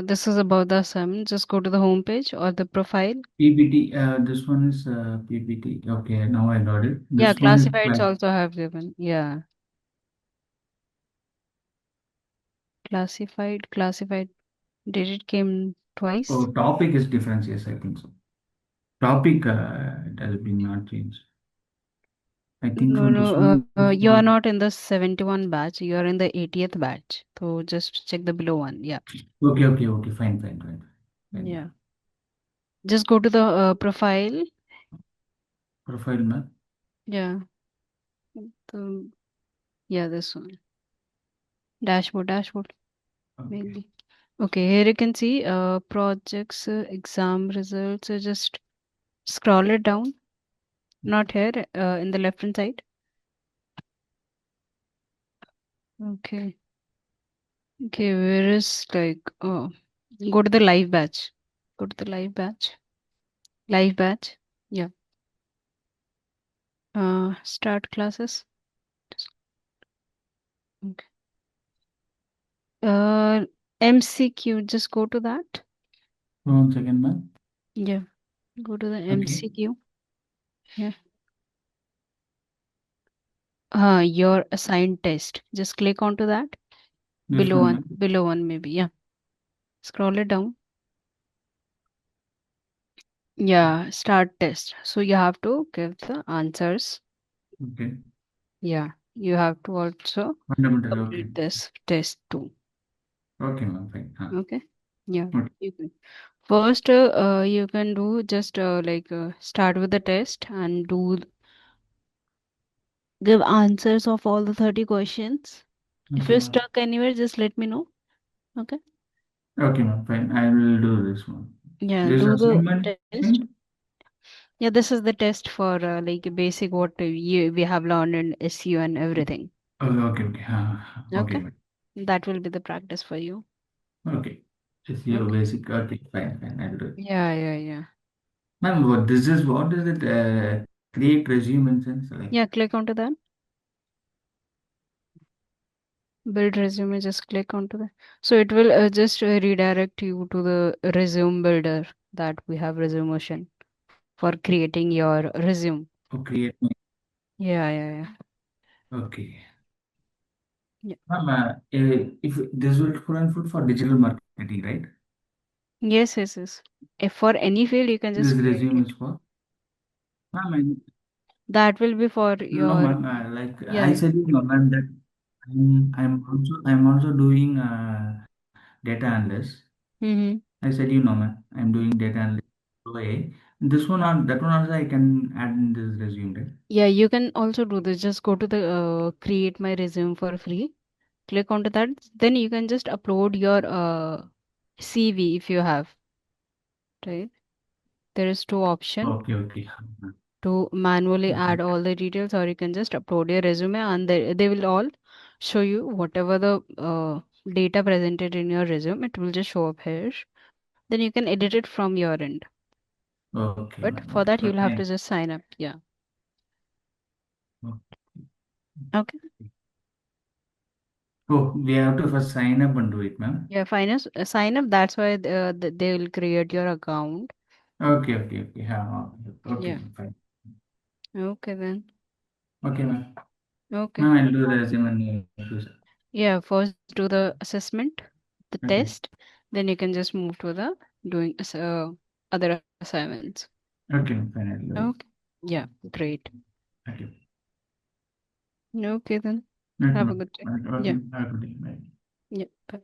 This is about the assignment. Just go to the home page or the profile. PPT, this one is PPT. Okay, now I got it. Yeah, This one is classifieds like, also have given. Yeah, classified. Did it came twice? oh, topic is different. Yes, I think so. Topic, it has been not changed. I think No, so. This no. one is You are for, not in the 71 batch. You are in the 80th batch. So just check the below one. Yeah. okay, fine. Yeah. Just go to the profile. Profile map. Yeah. The, yeah, this one. Dashboard. Okay. Maybe. Okay, here you can see projects, exam results. Just scroll it down. Not here, in the left hand side. Okay. Okay, where is like, oh, go to the live batch. Go to the live batch. Live batch. Yeah. Start classes. Okay. MCQ, just go to that. 1 second, ma'am. Yeah. Go to the Okay. MCQ. Yeah. Your assigned test. Just click onto that. This one, ma'am. Below one maybe. Yeah. Scroll it down. Yeah, start test. So you have to give the answers. Okay. Yeah. You have to also Fundamental. Okay. complete this test too. Okay, ma'am. Fine. Okay. Yeah. Okay. You can. First, you can do just start with the test and give answers of all the 30 questions. If Okay, you're ma'am. stuck anywhere, just let me know. Okay. Okay, ma'am. Fine. I will do this one. Yeah, This do the assignment test. thing. Yeah, this is the test for like basic what we have learned in SEO and everything. Okay. Okay, Okay. ma'am. That will be the practice for you. Okay. SEO Okay. basic. Okay, fine. I'll do it. Yeah. Ma'am, what is it? Create resume in sense like. Yeah, click onto that. Build resume, just click onto that. So it will just redirect you to the resume builder that we have resume ocean for creating your resume. Oh, create. Yeah. Okay. Yeah. Ma'am, if this will full and full for digital marketing, right? Yes. If for any field you can This just create resume is it. for. Ma'am, That will be for no, your ma'am. Like I yeah. said, you know, ma'am, that I'm also doing data analyst. Mm-hmm. I said, you know, ma'am, I'm doing data analyst. Okay. This one on that one also I can add in this resume, right? Yeah, you can also do this. Just go to the create my resume for free. Click onto that. Then you can just upload your CV if you have, right? There is two option Okay. to manually Okay. add all the details, or you can just upload your resume and they will all show you whatever the data presented in your resume. It will just show up here. Then you can edit it from your end. Okay, But ma'am. for that, Okay. you'll have to Fine. just sign up. Yeah. Okay. Oh, we have to first sign up and do it, ma'am. Yeah, finance sign up. That's why they will create your account. Okay. Okay, Yeah. ma'am. Fine. Okay then. Okay, ma'am. Okay. Ma'am, I'll do the resume and issues. Yeah. First do the assessment, the Okay. test. Then you can just move to the doing other assignments. Okay, ma'am. Fine. I'll do it. Okay. Yeah. Great. Thank you. Okay then. Okay, Have a ma'am. good day. Okay. Yeah. Have a good day. Bye. Yeah. Bye.